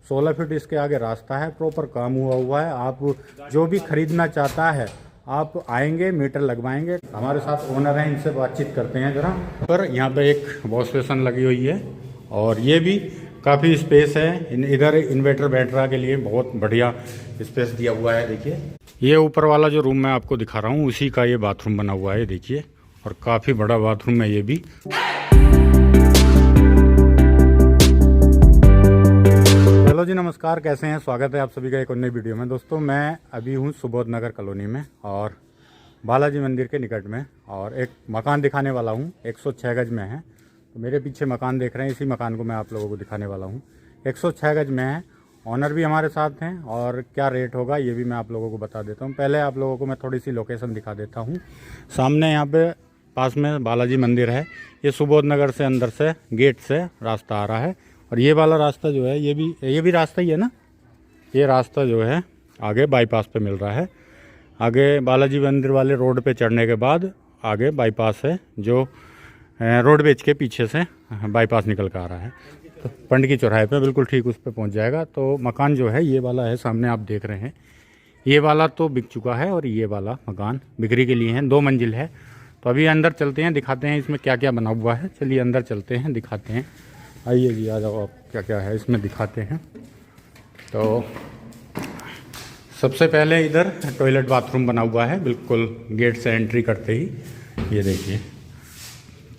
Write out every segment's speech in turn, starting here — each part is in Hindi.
16 फीट इसके आगे रास्ता है, प्रॉपर काम हुआ है। आप जो भी खरीदना चाहता है आप आएंगे, मीटर लगवाएंगे। हमारे साथ ओनर हैं, इनसे बातचीत करते हैं ज़रा। पर यहाँ पे एक वॉश बेसिन लगी हुई है और ये भी काफ़ी स्पेस है। इधर इन्वर्टर बैटरा के लिए बहुत बढ़िया स्पेस दिया हुआ है। देखिए ये ऊपर वाला जो रूम मैं आपको दिखा रहा हूँ उसी का ये बाथरूम बना हुआ है, देखिए, और काफ़ी बड़ा बाथरूम है ये भी। हेलो जी, नमस्कार, कैसे हैं? स्वागत है आप सभी का एक और नई वीडियो में। दोस्तों मैं अभी हूँ सुबोध नगर कॉलोनी में और बालाजी मंदिर के निकट में, और एक मकान दिखाने वाला हूँ। 106 गज में है। तो मेरे पीछे मकान देख रहे हैं, इसी मकान को मैं आप लोगों को दिखाने वाला हूँ। 106 गज में है। ऑनर भी हमारे साथ हैं और क्या रेट होगा ये भी मैं आप लोगों को बता देता हूँ। पहले आप लोगों को मैं थोड़ी सी लोकेशन दिखा देता हूँ। सामने यहाँ पे पास में बालाजी मंदिर है। ये सुबोध नगर से अंदर से गेट से रास्ता आ रहा है, और ये वाला रास्ता जो है ये भी रास्ता ही है ना। ये रास्ता जो है आगे बाईपास पे मिल रहा है। आगे बालाजी मंदिर वाले रोड पे चढ़ने के बाद आगे बाईपास है, जो रोडवेज के पीछे से बाईपास निकल कर आ रहा है। तो पंडकी चौराहे पे बिल्कुल ठीक उस पे पहुंच जाएगा। तो मकान जो है ये वाला है, सामने आप देख रहे हैं। ये वाला तो बिक चुका है और ये वाला मकान बिक्री के लिए है। 2 मंजिल है। तो अभी अंदर चलते हैं, दिखाते हैं इसमें क्या क्या बना हुआ है। चलिए अंदर चलते हैं, दिखाते हैं। आइए जी, आ जाओ, आप क्या क्या है इसमें दिखाते हैं। तो सबसे पहले इधर टॉयलेट बाथरूम बना हुआ है, बिल्कुल गेट से एंट्री करते ही। ये देखिए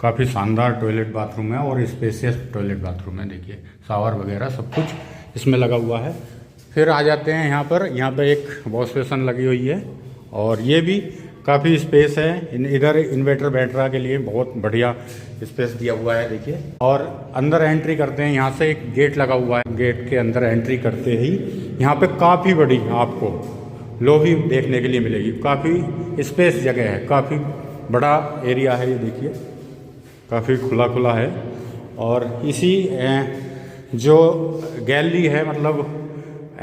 काफ़ी शानदार टॉयलेट बाथरूम है और स्पेशियस टॉयलेट बाथरूम है। देखिए शावर वगैरह सब कुछ इसमें लगा हुआ है। फिर आ जाते हैं यहाँ पे एक वॉश बेसिन लगी हुई है और ये भी काफ़ी स्पेस है। इधर इन्वर्टर बैटरा के लिए बहुत बढ़िया स्पेस दिया हुआ है, देखिए। और अंदर एंट्री करते हैं, यहाँ से एक गेट लगा हुआ है। गेट के अंदर एंट्री करते ही यहाँ पे काफ़ी बड़ी आपको लॉबी देखने के लिए मिलेगी। काफ़ी स्पेस जगह है, काफ़ी बड़ा एरिया है। ये देखिए काफ़ी खुला खुला है। और इसी जो गैलरी है, मतलब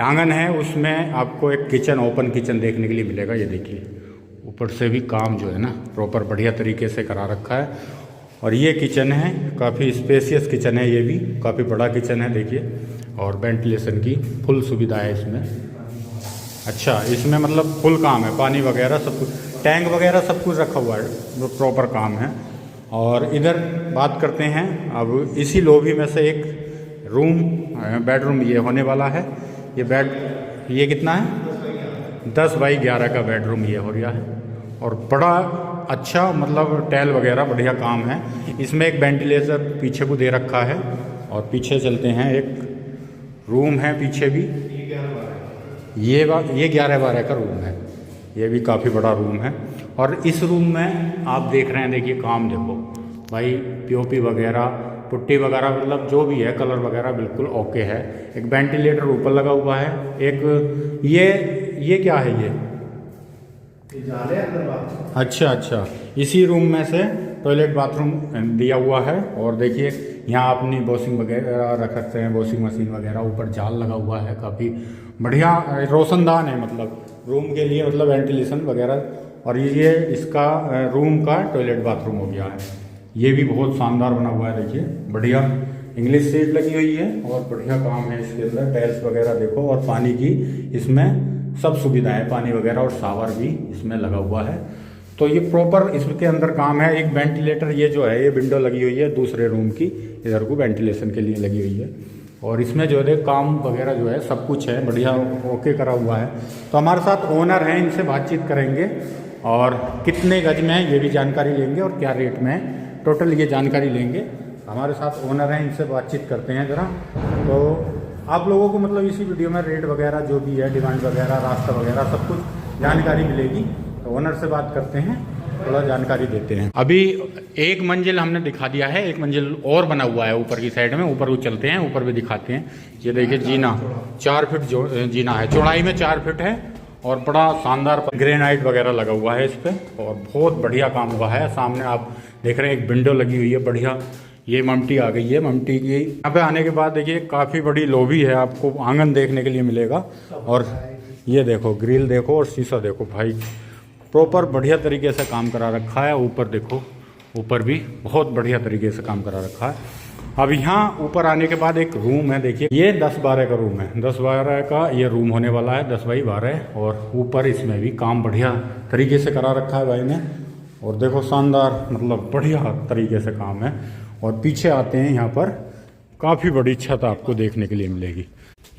आंगन है, उसमें आपको एक किचन, ओपन किचन देखने के लिए मिलेगा। ये देखिए ऊपर से भी काम जो है ना प्रॉपर बढ़िया तरीके से करा रखा है। और ये किचन है, काफ़ी स्पेशियस किचन है, ये भी काफ़ी बड़ा किचन है, देखिए। और वेंटिलेशन की फुल सुविधा है इसमें। अच्छा, इसमें मतलब फुल काम है, पानी वगैरह सब कुछ, टैंक वगैरह सब कुछ रखा हुआ है, जो प्रॉपर काम है। और इधर बात करते हैं अब इसी लॉबी में से एक रूम, बेडरूम ये होने वाला है। ये कितना है? 10 बाई 11 का बेडरूम ये हो गया है। और बड़ा अच्छा, मतलब टाइल वगैरह बढ़िया काम है। इसमें एक वेंटिलेटर पीछे को दे रखा है। और पीछे चलते हैं, एक रूम है पीछे भी। ये 11-12 का रूम है। ये भी काफ़ी बड़ा रूम है। और इस रूम में आप देख रहे हैं, देखिए काम देखो भाई, पीओपी वगैरह, पुट्टी वगैरह, मतलब जो भी है कलर वगैरह बिल्कुल ओके है। एक वेंटिलेटर ऊपर लगा हुआ है। एक ये क्या है? ये जाले अंदर। अच्छा, इसी रूम में से टॉयलेट बाथरूम दिया हुआ है। और देखिए यहाँ अपनी वॉशिंग वगैरह रख सकते हैं, वॉशिंग मशीन वगैरह। ऊपर जाल लगा हुआ है, काफ़ी बढ़िया रोशनदान है, मतलब रूम के लिए, मतलब वेंटिलेशन वगैरह। और ये इसका रूम का टॉयलेट बाथरूम हो गया है। ये भी बहुत शानदार बना हुआ है, देखिए बढ़िया इंग्लिश सीट लगी हुई है और बढ़िया काम है इसके अंदर। टाइल्स वगैरह देखो, और पानी की इसमें सब सुविधाएं, पानी वगैरह, और शावर भी इसमें लगा हुआ है। तो ये प्रॉपर इसके अंदर काम है। एक वेंटिलेटर ये जो है, ये विंडो लगी हुई है दूसरे रूम की, इधर को वेंटिलेशन के लिए लगी हुई है। और इसमें जो है काम वगैरह जो है सब कुछ है, बढ़िया ओके करा हुआ है। तो हमारे साथ ओनर हैं, इनसे बातचीत करेंगे और कितने गज में है ये भी जानकारी लेंगे, और क्या रेट में है टोटल ये जानकारी लेंगे। हमारे साथ ओनर हैं, इनसे बातचीत करते हैं ज़रा। तो आप लोगों को मतलब इसी वीडियो में रेट वगैरह जो भी है, डिमांड वगैरह, रास्ता वगैरह सब कुछ जानकारी मिलेगी। तो ओनर से बात करते हैं, थोड़ा जानकारी देते हैं। अभी एक मंजिल हमने दिखा दिया है, एक मंजिल और बना हुआ है ऊपर की साइड में। ऊपर को चलते हैं, ऊपर भी दिखाते हैं। ये देखिए जीना 4 फीट जीना है, चौड़ाई में 4 फीट है। और बड़ा शानदार ग्रेनाइट वगैरह लगा हुआ है इस पर, और बहुत बढ़िया काम हुआ है। सामने आप देख रहे हैं एक विंडो लगी हुई है बढ़िया। ये ममटी आ गई है, ममटी की यहाँ पे आने के बाद देखिए काफ़ी बड़ी लॉबी है, आपको आंगन देखने के लिए मिलेगा। और ये देखो ग्रिल देखो और शीशा देखो भाई, प्रॉपर बढ़िया तरीके से काम करा रखा है। ऊपर देखो, ऊपर भी बहुत बढ़िया तरीके से काम करा रखा है। अब यहाँ ऊपर आने के बाद एक रूम है, देखिए ये 10-12 का रूम है, 10-12 का ये रूम होने वाला है, 10x12। और ऊपर इसमें भी काम बढ़िया तरीके से करा रखा है भाई ने। और देखो शानदार, मतलब बढ़िया तरीके से काम है। और पीछे आते हैं, यहाँ पर काफ़ी बड़ी छत आपको देखने के लिए मिलेगी।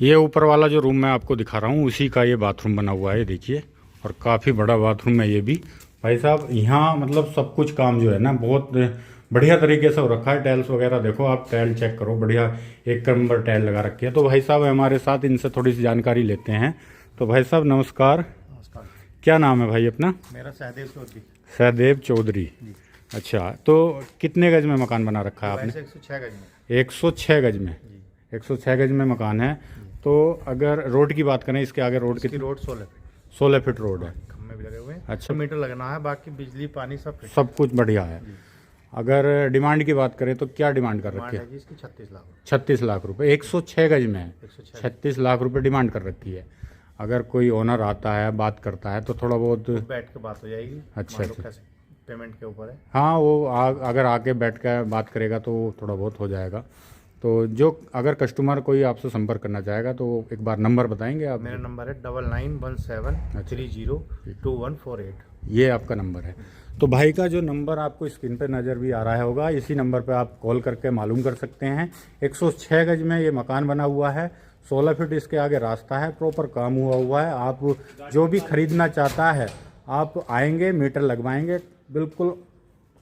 ये ऊपर वाला जो रूम मैं आपको दिखा रहा हूँ उसी का ये बाथरूम बना हुआ है, देखिए। और काफ़ी बड़ा बाथरूम है ये भी भाई साहब। यहाँ मतलब सब कुछ काम जो है ना बहुत बढ़िया तरीके से हो रखा है। टाइल्स वगैरह देखो आप, टाइल चेक करो, बढ़िया एक नंबर टाइल लगा रखी है। तो भाई साहब हमारे साथ, इनसे थोड़ी सी जानकारी लेते हैं। तो भाई साहब नमस्कार। नमस्कार। क्या नाम है भाई अपना? मेरा सहदेव चौधरी। सहदेव चौधरी। अच्छा, तो कितने गज में मकान बना रखा है आपने? 106 गज में। 106 गज में। 106 गज में मकान है। तो अगर रोड की बात करें, इसके आगे रोड की रोड 16 फीट रोड है। खम्भे भी लगे हुए हैं। अच्छा, मीटर लगना है, बाकी बिजली पानी सब कुछ बढ़िया है। अगर डिमांड की बात करें तो क्या डिमांड कर रखी है? इसकी 36 लाख। 36 लाख रुपए 106 गज में है। 36 लाख रुपए डिमांड कर रखी है। अगर कोई ओनर आता है, बात करता है तो थोड़ा बहुत बैठ के बात हो जाएगी। अच्छा, पेमेंट के ऊपर है। हाँ, वो अगर आके बैठ कर बात करेगा तो थोड़ा बहुत हो जाएगा। तो जो अगर कस्टमर कोई आपसे संपर्क करना चाहेगा तो एक बार नंबर बताएंगे आप? मेरा नंबर है 9917302148। ये आपका नंबर है। तो भाई का जो नंबर आपको स्क्रीन पे नज़र भी आ रहा होगा, इसी नंबर पे आप कॉल करके मालूम कर सकते हैं। 106 गज में ये मकान बना हुआ है, 16 फीट इसके आगे रास्ता है, प्रॉपर काम हुआ है। आप जो भी खरीदना चाहता है आप आएंगे, मीटर लगवाएंगे, बिल्कुल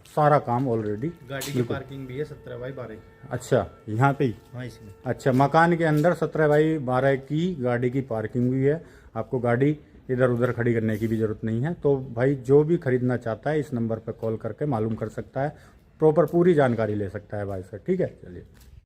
सारा काम ऑलरेडी। गाड़ी की पार्किंग भी है 17x12। अच्छा, यहाँ पे ही? हाँ, इसमें। अच्छा, मकान के अंदर 17x12 की गाड़ी की पार्किंग भी है। आपको गाड़ी इधर उधर खड़ी करने की भी ज़रूरत नहीं है। तो भाई जो भी खरीदना चाहता है इस नंबर पर कॉल करके मालूम कर सकता है, प्रॉपर पूरी जानकारी ले सकता है भाई से। ठीक है, चलिए।